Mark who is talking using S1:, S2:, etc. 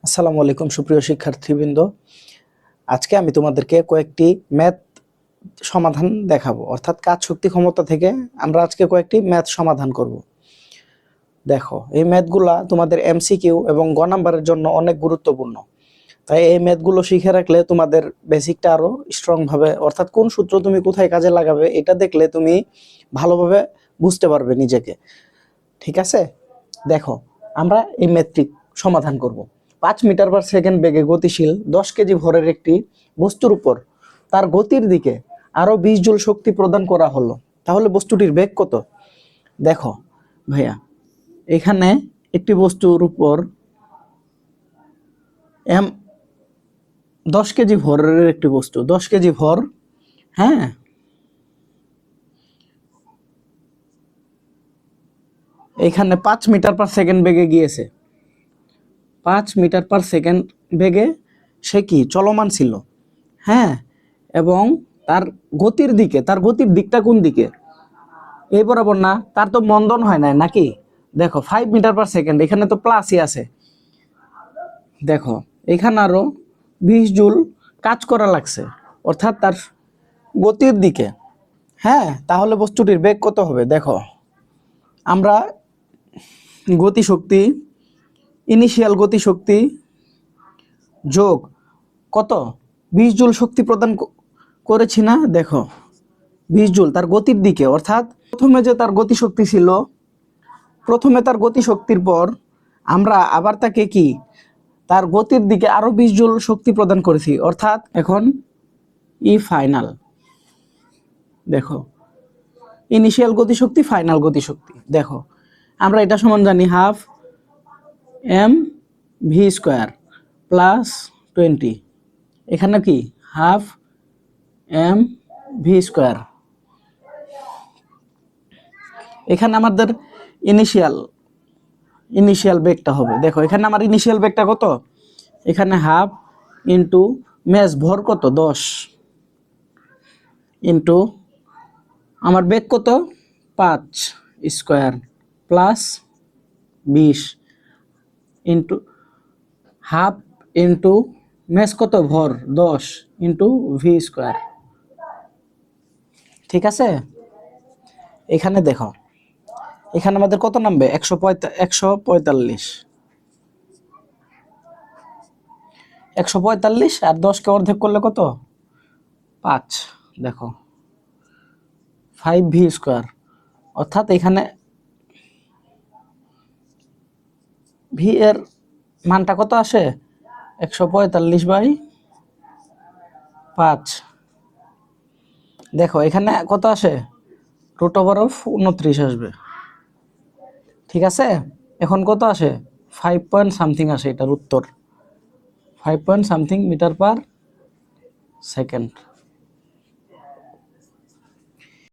S1: আসসালামু আলাইকুম সুপ্রিয় শিক্ষার্থীবৃন্দ। আজকে আমি তোমাদেরকে কয়েকটি ম্যাথ সমাধান দেখাবো, অর্থাৎ কাজ শক্তি ক্ষমতা থেকে আমরা আজকে কয়েকটি ম্যাথ সমাধান করব। দেখো, এই ম্যাথগুলা তোমাদের এমসিকিউ এবং গ নাম্বারের জন্য অনেক গুরুত্বপূর্ণ। তাই এই ম্যাথগুলো শিখে রাখলে তোমাদের বেসিকটা আরো স্ট্রং ভাবে, অর্থাৎ কোন সূত্র তুমি কোথায় কাজে লাগাবে এটা দেখলে তুমি ভালোভাবে বুঝতে পারবে নিজেকে। ঠিক আছে, দেখো আমরা এই ম্যাথটি সমাধান করব। 5 মিটার পার সেকেন্ড বেগে গতিশীল 10 কেজি ভরের একটি বস্তুর উপর তার গতির দিকে আরো 20 জুল শক্তি প্রদান করা হলো, তাহলে বস্তুটির বেগ কত? দেখো ভাইয়া, এখানে একটি বস্তুর উপর 10 কেজি ভরের একটি বস্তু, 10 কেজি ভর, হ্যাঁ, এখানে 5 মিটার পার সেকেন্ড বেগে গিয়েছে। 5 মিটার পার সেকেন্ড বেগে সে কি চলমান ছিল, হ্যাঁ, এবং তার গতির দিকটা কোন দিকে? এই বরাবর না, তার তো মন্দন হয় না নাকি? দেখো 5 মিটার পার সেকেন্ড, এখানে তো প্লাসই আছে। দেখো এখানে আরো 20 জুল কাজ করা লাগছে, অর্থাৎ তার গতির দিকে। হ্যাঁ, তাহলে বস্তুটির বেগ কত হবে? দেখো আমরা গতিশক্তি, ইনিশিয়াল গতিশক্তি যোগ কত 20 জুল শক্তি প্রদান করেছি না? দেখো 20 জুল তার গতির দিকে, অর্থাৎ প্রথমে যে তার গতিশক্তি ছিল, প্রথমে তার গতিশক্তির পর আমরা আবার তাকে কি তার গতির দিকে আরো 20 জুল শক্তি প্রদান করেছি, অর্থাৎ এখন ই ফাইনাল। দেখো ইনিশিয়াল গতিশক্তি, ফাইনাল গতিশক্তি। দেখো আমরা এটা সমান জানি half M V square plus 20, এখানে কি হাফ এম ভি স্কোয়ার। এখানে আমাদের ইনিশিয়াল বেগটা হবে, দেখো এখানে আমার ইনিশিয়াল বেগটা কত? এখানে হাফ ইন্টু মেস ভর কত 10 ইন্টু আমার বেগ কত 5 square plus 20 into half into mass কত ভর 10 ইন্টু ভি স্কোয়ার। ঠিক আছে, এখানে দেখো এখানে আমাদের কত নামবে? 145। 145 আর 10কে অর্ধেক করলে কত? 5। দেখো 5 ভি স্কোয়ার, অর্থাৎ এখানে ভি এর মানটা কত আসে? 145/5। দেখো এখানে কত আসে? √29 আসবে। ঠিক আছে, এখন কত আসে? 5 পয়েন্ট সামথিং আসে, এটার উত্তর 5 point something metre per second.